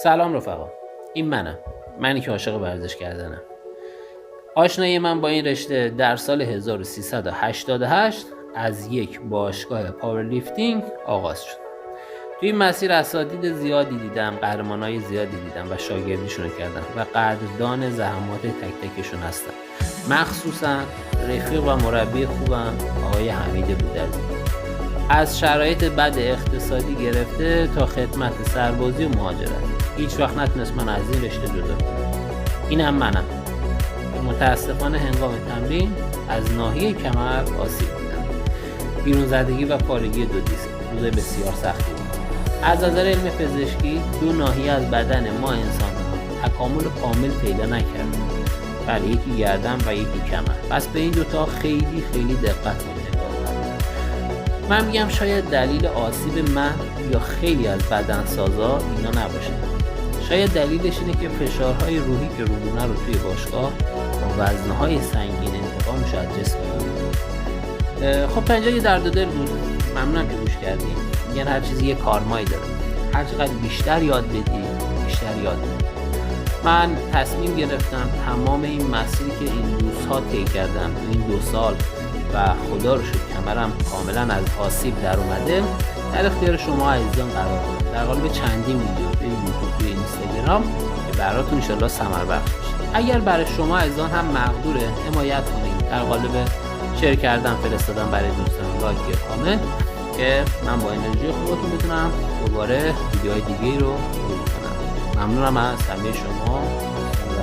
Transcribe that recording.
سلام رفقا، این منی که عاشق ورزش کردنم. آشنایی من با این رشته در سال 1388 از یک باشگاه پاورلیفتینگ آغاز شد. توی این مسیر اساتید زیادی دیدم، قهرمانای زیادی دیدم و شاگردیشون کردم و قدردان زحمات تک تکشون هستم. مخصوصا رفیق و مربی خوبم آقای حمید بودرزی. از شرایط بد اقتصادی گرفته تا خدمت سربازی و مهاجرت، هیچ وقت نتونست من از این رشته جدا کنم. اینم منم. متاسفانه هنگام تمرین از ناحیه کمر آسیب دیدم. بیرون زدگی و پارگی دو دیسک، روزای بسیار سختی بود. از نظر علم پزشکی دو ناحیه از بدن ما انسان‌ها تکامل کامل پیدا نکرده. بله، یکی گردن و یکی کمر. پس به این دوتا خیلی دقت کنید. من میگم شاید دلیل آسیب من یا خیلی از بدنسازا اینا نباشه. شاید دلیلش اینه که فشارهای روحی که روبونه رو توی باشگاه با وزنهای سنگین انتقامش از جسم می‌گیره. خب تا اینجا یه درد و دل بود. ممنونم که گوش کردیم. میگن هر چیزی یه کارمایی داره. هر چقدر بیشتر یاد بدی بیشتر یاد بدی. من تصمیم گرفتم تمام این مسیری که این روزها طی کردم این 2 سال و خدا رو شکر کمرم کاملا از آسیب در اومده در اختیار شما عزیزان قرار بدم در قالب چندین ویدیو توی یوتیوب توی اینستاگرام که براتون ان شاءالله ثمر بخش بشه. اگر برای شما عزیزان هم مقدوره حمایت کنید در قالب شیر کردن، فرستادن برای دوستان، لایک یا کامنت که من با انرژی خودتون بتونم دوباره ویدیوهای دیگه رو تولید کنم. ممنونم از همه شما و